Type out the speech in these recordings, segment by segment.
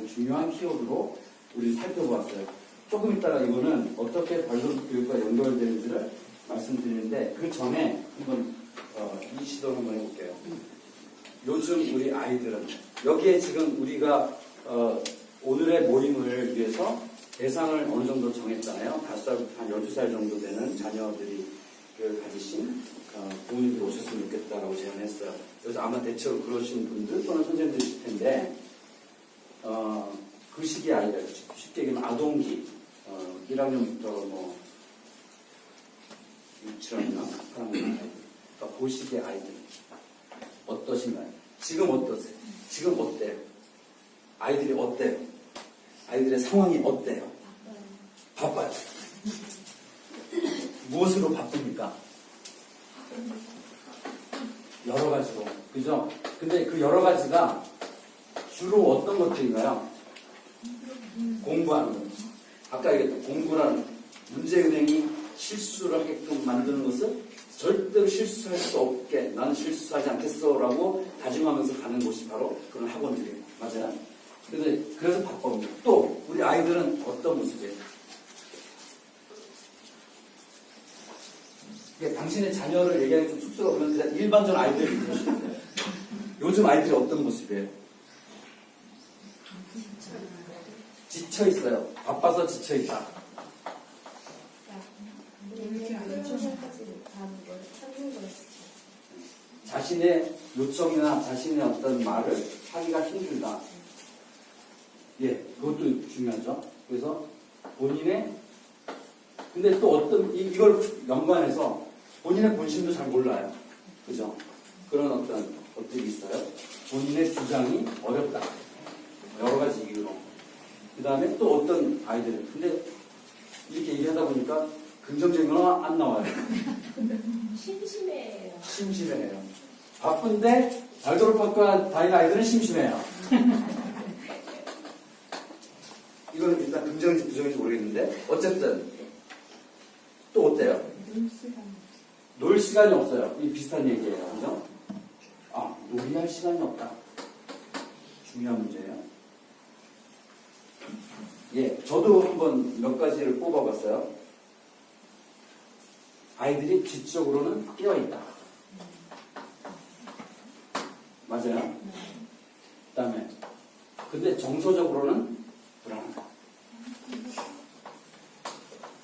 아주 중요한 키워드로 우리 살펴보았어요. 조금 있다가 이거는 어떻게 발로르트 교육과 연결되는지를 말씀드리는데 그 전에 한번 이 시도를 한번 해볼게요. 요즘 우리 아이들은 여기에 지금 우리가 오늘의 모임을 위해서 대상을 어느 정도 정했잖아요. 5살, 한 12살 정도 되는 자녀들이 가지신 부모님들이 오셨으면 좋겠다라고 제안했어요. 그래서 아마 대체로 그러신 분들 또는 선생님들이실 텐데 그 시기 아이들, 쉽게 얘기하면 아동기 1학년부터 뭐 유치원이나 8학년 아이들, 그러니까 그 시기의 아이들 어떠신가요? 지금 어떠세요? 지금 어때요? 아이들이 어때요? 아이들의 상황이 어때요? 바빠요. 무엇으로 바쁩니까? 여러 가지로. 그죠? 근데 그 여러 가지가 주로 어떤 것들인가요? 공부하는 것. 아까 얘기했던 공부라는 문제은행이 실수를 하게끔 만드는 것을 절대로 실수할 수 없게 나는 실수하지 않겠어 라고 다짐하면서 가는 곳이 바로 그런 학원들이에요. 맞아요? 그래서 바쁩니다. 또 우리 아이들은 어떤 모습이에요? 당신의 자녀를 얘기하기 좀 쑥스러우면 그냥 일반적인 아이들이 그러시면 돼요. 요즘 아이들이 어떤 모습이에요? 지쳐있어요. 바빠서 지쳐있다. 자신의 요청이나 자신의 어떤 말을 하기가 힘들다. 예, 그것도 중요하죠. 그래서 본인의 근데 또 어떤 이걸 연관해서 본인의 본심도 잘 몰라요. 그죠? 그런 어떤 것들이 있어요. 본인의 주장이 어렵다. 여러 가지 이유로. 그 다음에 또 어떤 아이들. 근데 이렇게 얘기하다 보니까 긍정적인 건 안 나와요. 심심해요. 심심해요. 바쁜데 발도르학과 다니는 아이들은 심심해요. 이거는 일단 긍정인지 부정인지 모르겠는데 어쨌든 또 어때요? 놀 시간이 없어요. 이 비슷한 얘기예요. 그죠? 놀이할 시간이 없다. 중요한 문제예요. 예, 저도 한번 몇 가지를 뽑아봤어요. 아이들이 지적으로는 깨어있다. 맞아요? 그 다음에 근데 정서적으로는 불안하다.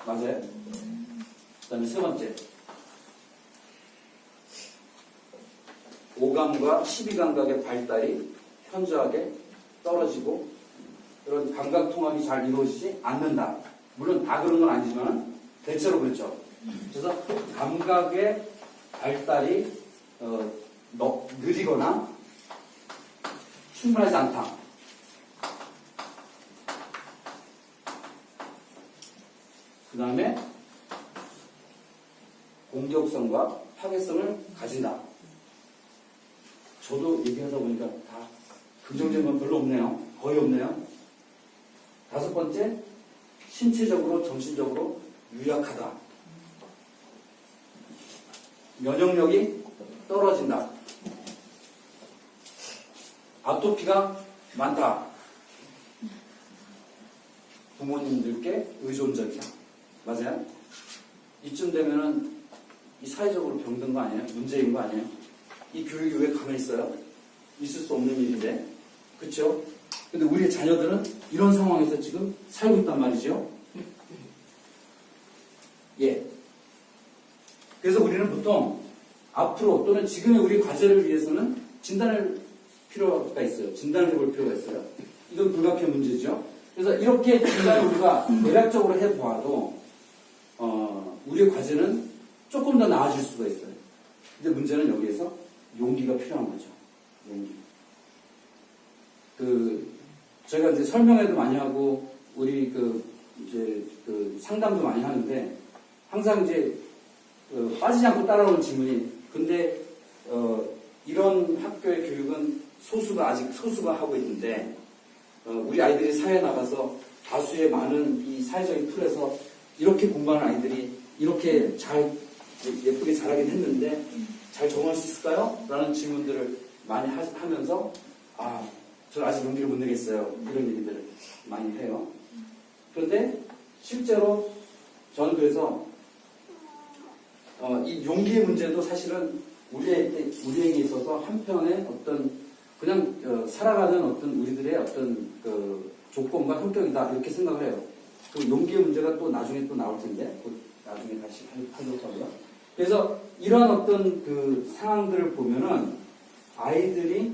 맞아요? 그 다음에 세 번째 오감과 12감각의 발달이 현저하게 떨어지고 그런 감각통합이 잘 이루어지지 않는다. 물론 다 그런 건 아니지만 대체로 그렇죠. 그래서 감각의 발달이 느리거나 충분하지 않다. 그 다음에 공격성과 파괴성을 가진다. 저도 얘기하다 보니까 다 긍정적인 건 별로 없네요. 거의 없네요. 5번째, 신체적으로 정신적으로 유약하다. 면역력이 떨어진다. 아토피가 많다. 부모님들께 의존적이다. 맞아요? 이쯤 되면은 이 사회적으로 병든 거 아니에요? 문제인 거 아니에요? 이 교육이 왜 가만히 있어요? 있을 수 없는 일인데. 그쵸? 근데 우리의 자녀들은 이런 상황에서 지금 살고 있단 말이죠. 예. 그래서 우리는 보통 앞으로 또는 지금의 우리 과제를 위해서는 진단할 필요가 있어요. 진단을 해볼 필요가 있어요. 이건 불가피한 문제죠. 그래서 이렇게 진단을 우리가 대략적으로 해보아도 우리의 과제는 조금 더 나아질 수가 있어요. 근데 문제는 여기에서 용기가 필요한 거죠. 용기. 저희가 이제 설명회도 많이 하고 우리 상담도 많이 하는데 항상 이제 빠지지 않고 따라오는 질문이 근데 이런 학교의 교육은 아직 소수가 하고 있는데 우리 아이들이 사회에 나가서 다수의 많은 이 사회적인 틀에서 이렇게 공부하는 아이들이 이렇게 잘 예쁘게 자라긴 했는데 잘 적응할 수 있을까요? 라는 질문들을 많이 하면서 저는 아직 용기를 못 내겠어요. 이런 얘기들을 많이 해요. 그런데 실제로 저는 그래서 이 용기의 문제도 사실은 우리에게 있어서 한편의 어떤 그냥 살아가는 어떤 우리들의 어떤 그 조건과 성격이다 이렇게 생각을 해요. 그 용기의 문제가 또 나중에 또 나올 텐데 나중에 다시 하려고 하고요. 그래서 이런 어떤 그 상황들을 보면은 아이들이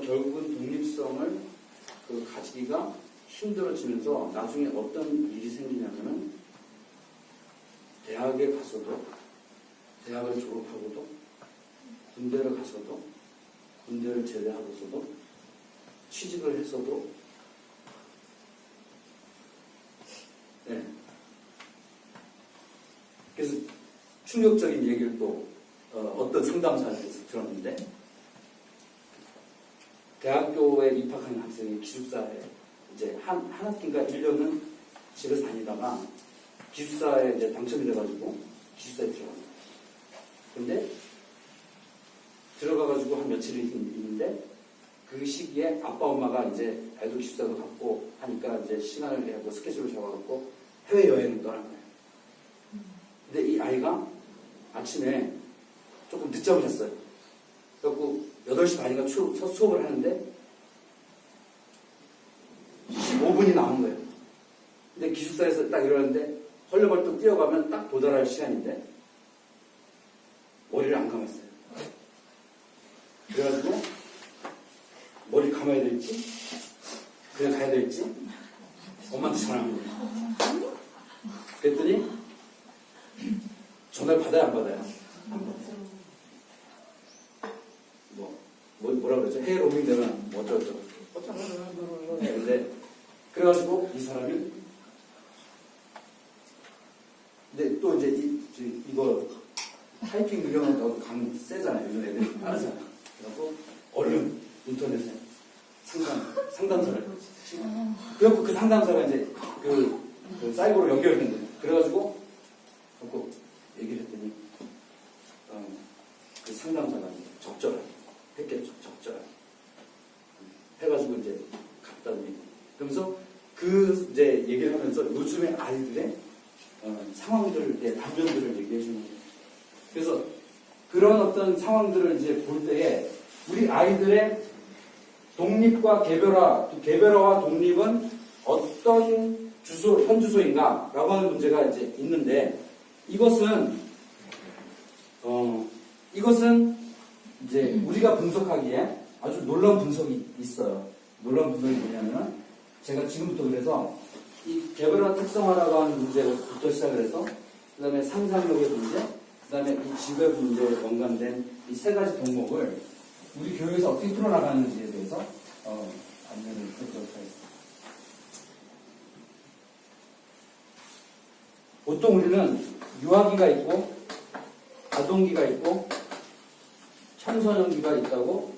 결국은 독립성을 가지기가 힘들어지면서 나중에 어떤 일이 생기냐면은 대학에 가서도, 대학을 졸업하고도, 군대를 가서도, 군대를 제대하고서도, 취직을 했어도, 네. 그래서 충격적인 얘기를 또 어떤 상담사에서 들었는데, 대학교에 입학한 학생이 기숙사에 이제 한 학기인가 1년은 집에서 다니다가 기숙사에 이제 당첨이 돼가지고 기숙사에 들어갑니다. 근데 들어가가지고 한 며칠이 있는데 그 시기에 아빠 엄마가 이제 애들 기숙사로 갔고 하니까 이제 시간을 내고 스케줄을 잡아갖고 해외여행을 떠난 거예요. 근데 이 아이가 아침에 조금 늦잠을 잤어요. 그래갖고 8시 반인가 수업을 하는데 15분이 남은 거예요. 근데 기숙사에서 딱 일어났는데 헐레벌떡 뛰어가면 딱 도달할 시간인데 머리를 안 감았어요. 그래가지고 머리를 감아야 될지 그냥 가야 될지 엄마한테 전화한 거예요. 그랬더니 전화를 받아야 안 받아요? 뭐라 그러죠? 해외 로밍 되면 어쩌고저쩌고. 근데, 그래가지고 이 사람이, 근데 또 이제 이거 타이핑 능력은 감 세잖아요. 요즘 애들이 알아서. 그래갖고 얼른 인터넷에 상담사를. 그래갖고 그 상담사가 이제 그 사이버로 연결된 거예요. 그래가지고, 얘기를 했더니, 그 상담사가 적절하게. 했겠죠, 적절하게. 해가지고 이제 갔다니. 그러면서 이제 얘기를 하면서 요즘의 아이들의 상황들의 단면들을 얘기해 주는 거예요. 그래서 그런 어떤 상황들을 이제 볼 때에 우리 아이들의 독립과 개별화와 독립은 어떤 현 주소인가라고 하는 문제가 이제 있는데 이것은 이제 우리가 분석하기에 아주 놀라운 분석이 있어요. 놀라운 분석이 뭐냐면 제가 지금부터 그래서 이 개별화 특성화라고 하는 문제부터 시작을 해서 그 다음에 상상력의 문제, 그 다음에 이 지배 문제에 연관된 이 세 가지 덕목을 우리 교육에서 어떻게 풀어나가는지에 대해서 안내를 해보도록 하겠습니다. 보통 우리는 유아기가 있고 아동기가 있고 청소년기가 있다고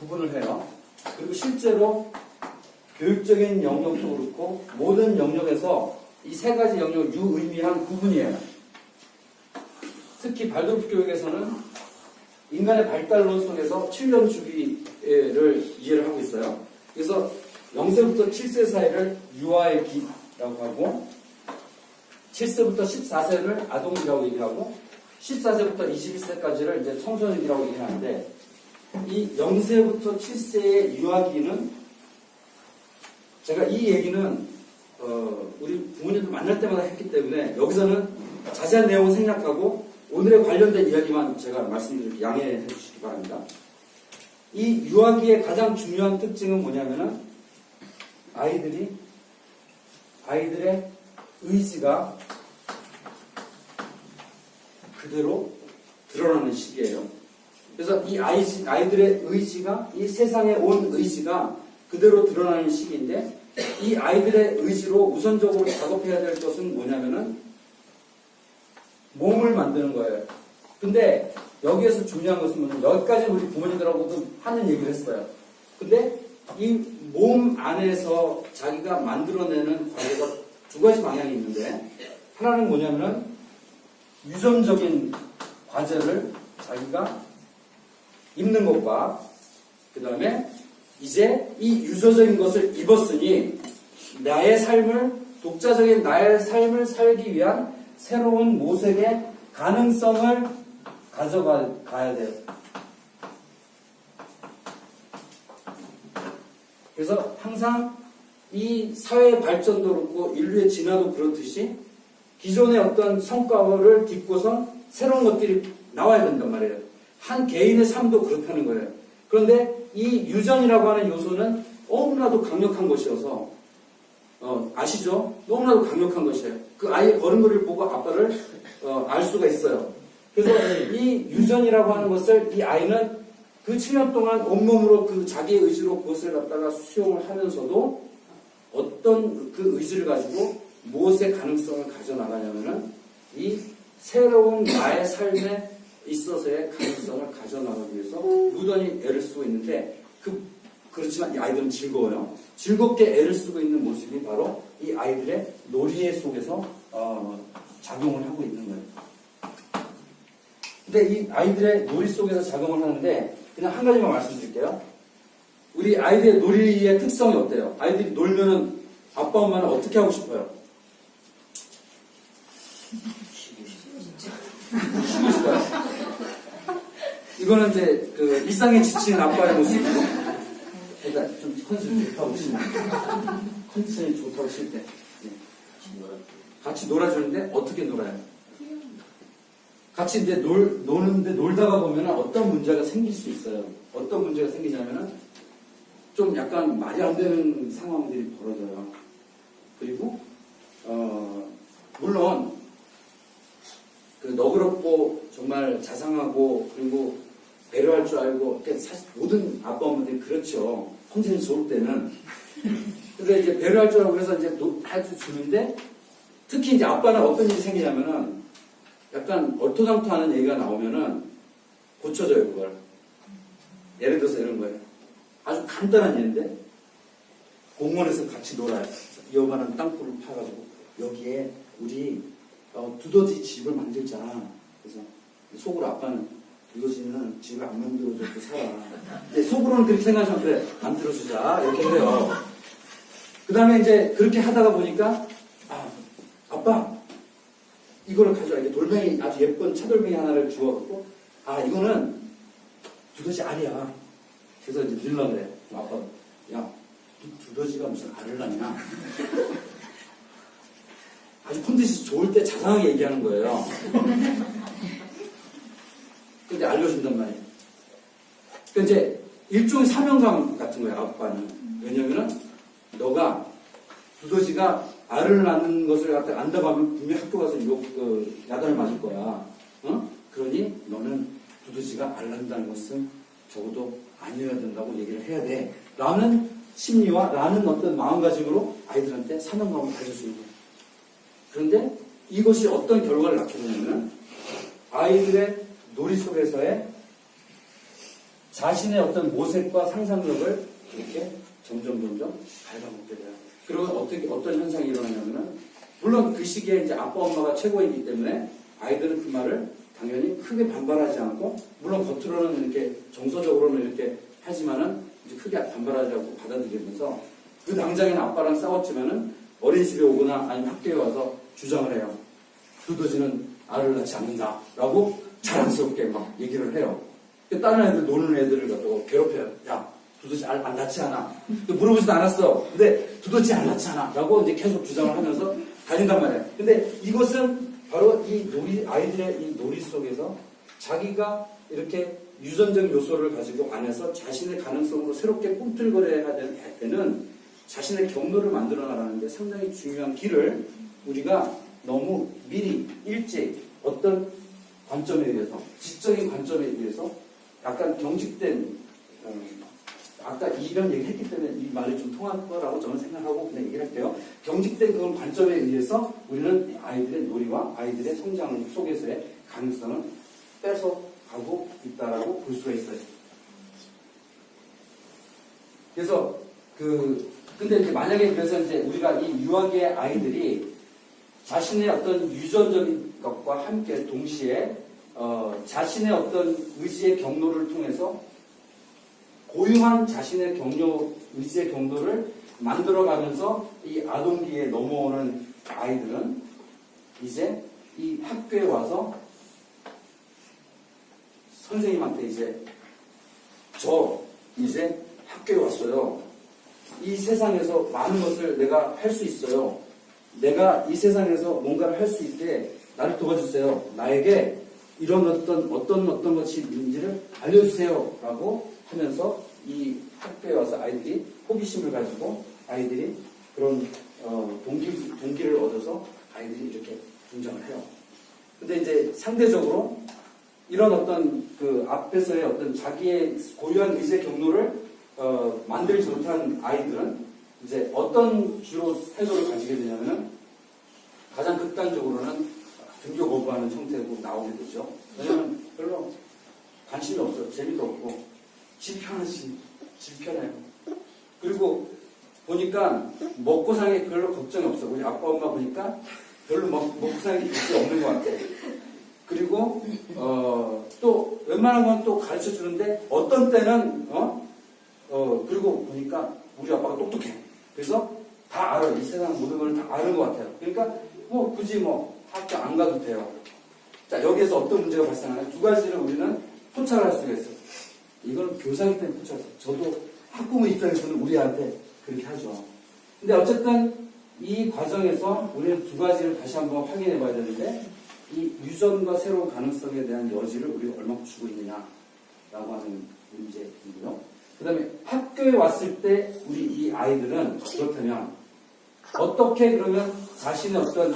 구분을 해요. 그리고 실제로 교육적인 영역도 그렇고 모든 영역에서 이 세 가지 영역을 유의미한 구분이에요. 특히 발도프 교육에서는 인간의 발달론 속에서 7년 주기를 이해를 하고 있어요. 그래서 0세부터 7세 사이를 유아의 기라고 하고 7세부터 14세를 아동기라고 얘기하고 14세부터 21세까지를 이제 청소년기라고 얘기하는데 이 0세부터 7세의 유아기는 제가 이 얘기는 우리 부모님들 만날 때마다 했기 때문에 여기서는 자세한 내용을 생략하고 오늘에 관련된 이야기만 제가 말씀드릴게요. 양해해 주시기 바랍니다. 이 유아기의 가장 중요한 특징은 뭐냐면은 아이들의 의지가 그대로 드러나는 시기예요. 그래서 이 아이들의 의지가 이 세상에 온 의지가 그대로 드러나는 시기인데 이 아이들의 의지로 우선적으로 작업해야 될 것은 뭐냐면은 몸을 만드는 거예요. 근데 여기에서 중요한 것은 뭐냐면 여기까지 우리 부모님들하고도 하는 얘기를 했어요. 근데 이 몸 안에서 자기가 만들어내는 과제가 두 가지 방향이 있는데 하나는 뭐냐면은 유전적인 과제를 자기가 입는 것과 그 다음에 이제 이 유전적인 것을 입었으니 나의 삶을 독자적인 나의 삶을 살기 위한 새로운 모색의 가능성을 가져가야 돼요. 그래서 항상 이 사회의 발전도 그렇고 인류의 진화도 그렇듯이 기존의 어떤 성과를 딛고선 새로운 것들이 나와야 된단 말이에요. 한 개인의 삶도 그렇다는 거예요. 그런데 이 유전이라고 하는 요소는 너무나도 강력한 것이어서 아시죠? 너무나도 강력한 것이에요. 그 아이의 걸음걸이를 보고 아빠를 알 수가 있어요. 그래서 이 유전이라고 하는 것을 이 아이는 그 7년 동안 온몸으로 그 자기의 의지로 그것을 갖다가 수용을 하면서도 어떤 그 의지를 가지고 무엇의 가능성을 가져나가냐면은 이 새로운 나의 삶에 있어서의 가능성을 가져나가기 위해서 무던히 애를 쓰고 있는데 그렇지만 이 아이들은 즐거워요. 즐겁게 애를 쓰고 있는 모습이 바로 이 아이들의 놀이 속에서 작용을 하고 있는 거예요. 근데 이 아이들의 놀이 속에서 작용을 하는데 그냥 한 가지만 말씀드릴게요. 우리 아이들의 놀이의 특성이 어때요? 아이들이 놀면은 아빠 엄마는 어떻게 하고 싶어요? 쉬고 싶어요. 이거는 이제 그 일상에 지치는 아빠의 모습이고, 그러니까 좀 컨디션이 좋다고 치면, 컨디션이 좋다고 칠 때, 같이 놀아주는데 어떻게 놀아요? 같이 이제 노는데 놀다가 보면 어떤 문제가 생길 수 있어요. 어떤 문제가 생기냐면은 좀 약간 말이 안 되는 상황들이 벌어져요. 그리고 물론 그 너그럽고 정말 자상하고 그리고 배려할 줄 알고 사실 모든 아빠 엄마들이 그렇죠. 컨디션이 좋을 때는. 그래서 이제 배려할 줄 알고 그래서 이제 아주 주는데 특히 이제 아빠는 어떤 일이 생기냐면은 약간 얼토당토하는 얘기가 나오면은 고쳐져요, 그걸. 예를 들어서 이런 거예요. 아주 간단한 예인데 공원에서 같이 놀아요. 여반한 땅굴을 파가지고 여기에 우리 두더지 집을 만들자. 그래서 속으로 아빠는 두더지는 집을 안 만들어줘도 살아. 근데 속으로는 그렇게 생각하면 그래 만들어주자 이렇게 해요. 그 다음에 이제 그렇게 하다가 보니까 아빠 이거를 가져와. 이게 돌멩이 아주 예쁜 차돌멩이 하나를 주워갖고 이거는 두더지 알이야. 그래서 이제 들으려고 그래. 아빠 야 두더지가 무슨 알을 낳냐. 아주 컨디션이 좋을 때 자상하게 얘기하는 거예요. 근데 알려준단 말이에요. 그러니까 이제 일종의 사명감 같은 거예요, 아빠는. 왜냐면은 너가 두더지가 알을 낳는 것을 갖다 안다고 하면 분명히 학교 가서 야단을 맞을 거야. 그러니 너는 두더지가 알 낳는다는 것은 적어도 아니어야 된다고 얘기를 해야 돼. 라는 심리와 라는 어떤 마음가짐으로 아이들한테 사명감을 가져주는 거예요. 그런데 이것이 어떤 결과를 낳게 되냐면 아이들의 놀이 속에서의 자신의 어떤 모색과 상상력을 이렇게 점점 갉아먹게 돼요. 그리고 어떤 현상이 일어나냐면은 물론 그 시기에 이제 아빠 엄마가 최고이기 때문에 아이들은 그 말을 당연히 크게 반발하지 않고 물론 겉으로는 이렇게 정서적으로는 이렇게 하지만은 이제 크게 반발하지 않고 받아들이면서 그 당장에는 아빠랑 싸웠지만은 어린이집에 오거나 아니면 학교에 와서 주장을 해요. 두더지는 알을 낳지 않는다라고 자랑스럽게 막 얘기를 해요. 다른 애들 노는 애들을 갖다가 괴롭혀요. 야 두더지 알 안 낳지 않아. 물어보지도 않았어. 근데 두더지 안 낳지 않아. 라고 이제 계속 주장을 하면서 다닌단 말이에요. 근데 이것은 바로 아이들의 이 놀이 속에서 자기가 이렇게 유전적 요소를 가지고 안에서 자신의 가능성으로 새롭게 꿈틀거려야 될 때는 자신의 경로를 만들어 나가는데 상당히 중요한 길을 우리가 너무 미리 일찍 어떤 관점에 의해서 지적인 관점에 의해서 약간 경직된 아까 이런 얘기 했기 때문에 이 말이 좀 통할 거라고 저는 생각하고 그냥 얘기를 할게요. 경직된 그런 관점에 의해서 우리는 아이들의 놀이와 아이들의 성장 속에서의 가능성을 뺏어가고 있다라고 볼 수가 있어요. 그래서 근데 이제 만약에 그래서 이제 우리가 이 유아기의 아이들이 자신의 어떤 유전적인 것과 함께 동시에 자신의 어떤 의지의 경로를 통해서 고유한 자신의 의지의 경로를 만들어가면서 이 아동기에 넘어오는 아이들은 이제 이 학교에 와서 선생님한테 저 이제 학교에 왔어요. 이 세상에서 많은 것을 내가 할 수 있어요. 내가 이 세상에서 뭔가를 할 수 있게 나를 도와주세요. 나에게 이런 어떤 것이 있는지를 알려주세요. 라고 하면서 이 학교에 와서 아이들이 호기심을 가지고 아이들이 그런 동기를 얻어서 아이들이 이렇게 등장을 해요. 근데 이제 상대적으로 이런 어떤 그 앞에서의 어떤 자기의 고유한 의지의 경로를 만들지 못한 아이들은 이제 어떤 주로 태도를 가지게 되냐면은 가장 극단적으로는 등교 거부하는 형태로 나오게 되죠. 왜냐면 별로 관심이 없어요. 재미도 없고 집 편해요. 그리고 보니까 먹고 사는 게 별로 걱정이 없어. 우리 아빠 엄마 보니까 별로 먹고 사는 게 걱정이 없는 것 같아. 그리고 또 웬만한 건 또 가르쳐 주는데 어떤 때는 그리고 보니까 우리 아빠가 똑똑해. 그래서 다 알아요. 이 세상 모든 걸 다 아는 것 같아요. 그러니까 굳이 학교 안 가도 돼요. 자, 여기에서 어떤 문제가 발생하냐? 두 가지를 우리는 포착을 할 수가 있어요. 이건 교사이기 때문에 포착해요. 저도 학부모 입장에서는 우리한테 그렇게 하죠. 근데 어쨌든 이 과정에서 우리는 두 가지를 다시 한번 확인해 봐야 되는데 이 유전과 새로운 가능성에 대한 여지를 우리가 얼마큼 주고 있느냐라고 하는 문제이고요. 그 다음에 학교에 왔을 때 우리 이 아이들은 그렇다면 어떻게 그러면 자신의 어떤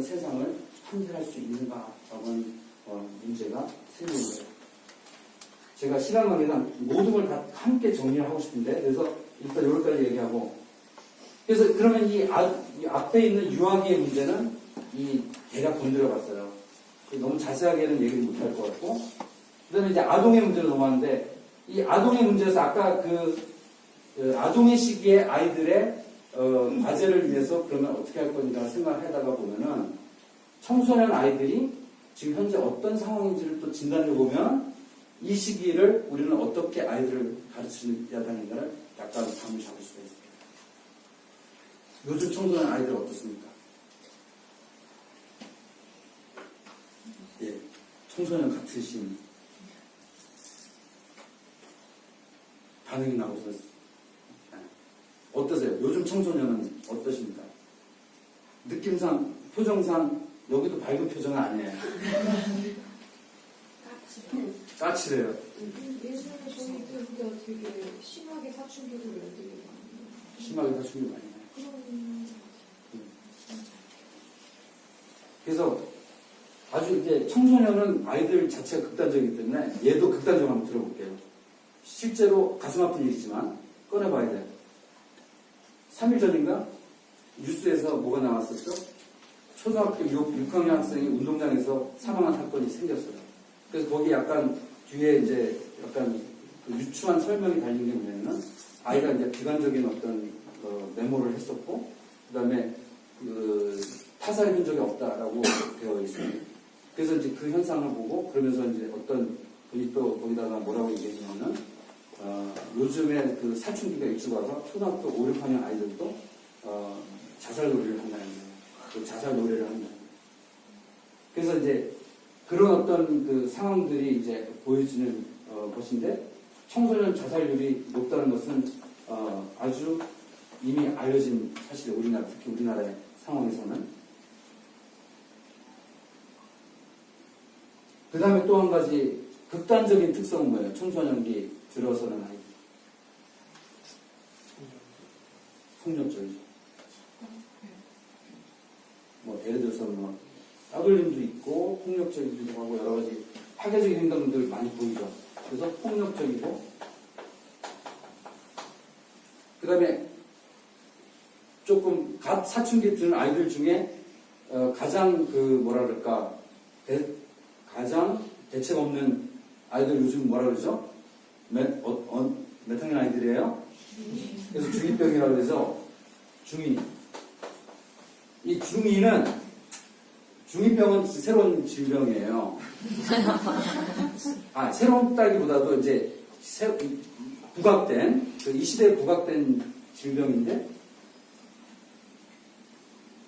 세상을 판단할 수 있는가라고 하는 문제가 생기는 거예요. 제가 시간 관계상 모든 걸 다 함께 정리를 하고 싶은데 그래서 일단 여기까지 얘기하고 그래서 그러면 이 앞에 있는 유아기의 문제는 대략 건드려 봤어요. 너무 자세하게는 얘기를 못 할 것 같고 그 다음에 이제 아동의 문제로 넘어왔는데 이 아동의 문제에서 아까 그 아동의 시기에 아이들의 과제를 위해서 그러면 어떻게 할 건가 생각을 하다가 보면은 청소년 아이들이 지금 현재 어떤 상황인지를 또 진단해 보면 이 시기를 우리는 어떻게 아이들을 가르쳐야 되는가를 약간 감을 잡을 수가 있습니다. 요즘 청소년 아이들 어떻습니까? 예, 청소년 같으신 반응이 나오셔서 어떠세요? 요즘 청소년은 어떠십니까? 느낌상, 표정상 여기도 밝은 표정은 아니에요. 까칠해요. 예전에 저희 때보다 되게 심하게 사춘기를 애들이 많이 심하게 사춘기 많이 해요. 그런 그래서 아주 이제 청소년은 아이들 자체가 극단적이기 때문에 얘도 극단적으로 한번 들어볼게요. 실제로 가슴 아픈 일이지만 꺼내봐야 돼요. 3일 전인가 뉴스에서 뭐가 나왔었죠? 초등학교 6학년 학생이 운동장에서 사망한 사건이 생겼어요. 그래서 거기 약간 뒤에 이제 약간 그 유추한 설명이 달린 게 뭐냐면 아이가 이제 비관적인 어떤 메모를 했었고 그 다음에 그 타살의 흔적이 없다라고 되어 있습니다. 그래서 이제 그 현상을 보고 그러면서 이제 어떤 분이 또 거기다가 뭐라고 얘기했냐면 요즘에 그 사춘기가 일찍 와서 초등학교 5, 6학년 아이들도 자살 놀이를 한다는 거예요. 그 자살 노래를 한다는 거예요. 그래서 이제 그런 어떤 그 상황들이 이제 보여지는 것인데 청소년 자살률이 높다는 것은 아주 이미 알려진 사실이에요. 특히 우리나라의 상황에서는. 그 다음에 또 한 가지 극단적인 특성은 뭐예요? 청소년기 들어서는 아이. 폭력적이죠. 예를 들어서 따돌림도 있고 폭력적이기도 하고 여러 가지 파괴적인 행동들 많이 보이죠. 그래서 폭력적이고 그 다음에 조금 갓 사춘기 드는 아이들 중에 가장 가장 대책 없는 아이들 요즘 뭐라 그러죠? 몇 학년 아이들이에요? 그래서 중2병이라고 그러죠? 중2. 이 중2병은 새로운 질병이에요. 새롭다기보다도 이제 부각된, 이 시대에 부각된 질병인데,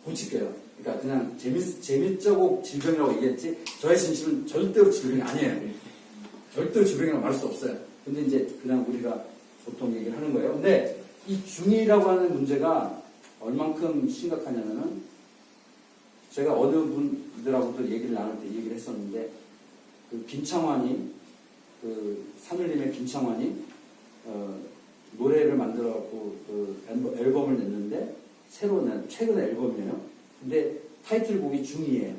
고칠게요. 그러니까 그냥 재미적고 질병이라고 얘기했지, 저의 진심은 절대로 질병이 아니에요. 절대로 질병이라고 말 수 없어요. 근데 이제 그냥 우리가 보통 얘기를 하는 거예요. 근데 이 중2라고 하는 문제가 얼만큼 심각하냐면은, 제가 어느 분들하고도 얘기를 나눌 때 얘기를 했었는데, 김창완이, 산울림의 김창완이, 노래를 만들어갖고 앨범을 냈는데, 새로 낸, 최근의 앨범이에요. 근데 타이틀곡이 중2예요.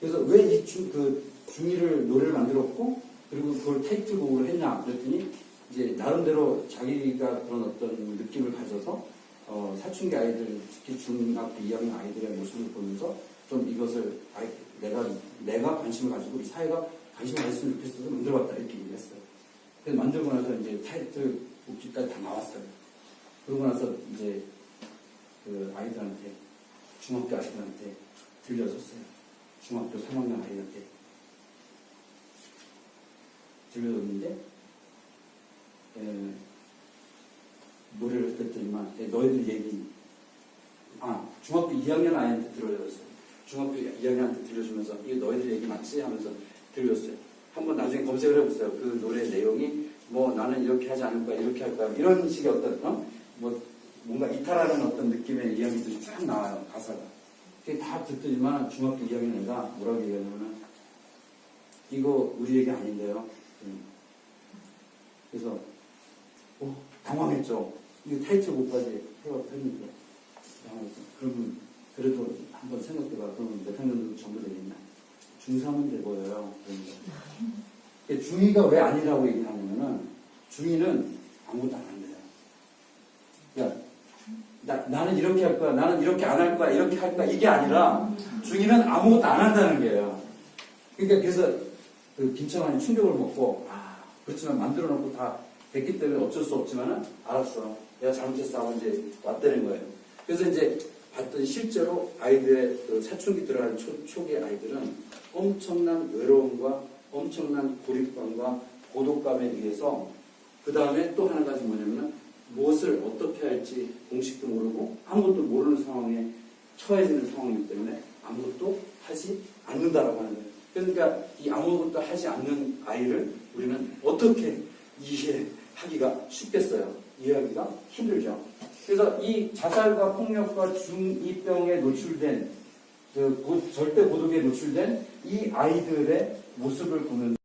그래서 왜 이 중2를 노래를 만들었고, 그리고 그걸 타이틀곡으로 했냐, 그랬더니, 이제 나름대로 자기가 그런 어떤 느낌을 가져서 사춘기 아이들, 특히 중학교 2학년 아이들의 모습을 보면서 좀 이것을 내가 관심을 가지고 이 사회가 관심을 가졌으면 좋겠어서 만들어봤다 이렇게 얘기를 했어요. 그래서 만들고 나서 이제 타이틀 곡지까지 다 나왔어요. 그러고 나서 이제 그 아이들한테, 중학교 아이들한테 들려줬어요. 중학교 3학년 아이한테 들려줬는데 노래를 듣더니만 너희들 얘기 중학교 2학년 아이한테 들려줬어요. 중학교 2학년한테 들려주면서 이게 너희들 얘기 맞지? 하면서 들려줬어요. 한번 나중에 검색을 해보세요. 그 노래 내용이 뭐 나는 이렇게 하지 않을 거야, 이렇게 할 거야, 이런 식의 어떤 뭔가 이탈하는 어떤 느낌의 이야기들이 쫙 나와요. 가사가. 그게 다 듣더니만 중학교 2학년 애가 뭐라고 얘기하냐면은 이거 우리 얘기 아닌데요. 그래서 당황했죠. 이거 타이틀곡까지 했는데 당황했죠. 그러면 그래도 한번 생각해봐. 그러면 몇 학년 정도 되겠냐? 중3은 돼 보여요. 그러니까 중2가 왜 아니라고 얘기하냐면은 중2는 아무것도 안 한대요. 그러니까 나는 이렇게 할 거야, 나는 이렇게 안 할 거야, 이렇게 할 거야, 이게 아니라 중2는 아무것도 안 한다는 거예요. 그러니까 그래서 김창완이 충격을 먹고 그렇지만 만들어 놓고 다 됐기 때문에 어쩔 수 없지만은 알았어. 내가 잘못했어 하고 이제 왔다는 거예요. 그래서 이제 봤더니 실제로 아이들의 사춘기 들어가는 초기 아이들은 엄청난 외로움과 엄청난 고립감과 고독감에 의해서 그 다음에 또 하나 가지 뭐냐면은 무엇을 어떻게 할지 공식도 모르고 아무것도 모르는 상황에 처해지는 상황이기 때문에 아무것도 하지 않는다라고 하는 거예요. 그러니까 이 아무것도 하지 않는 아이를 우리는 어떻게 이해하기가 쉽겠어요. 이해하기가 힘들죠. 그래서 이 자살과 폭력과 중2병에 노출된 절대 고독에 노출된 이 아이들의 모습을 보면서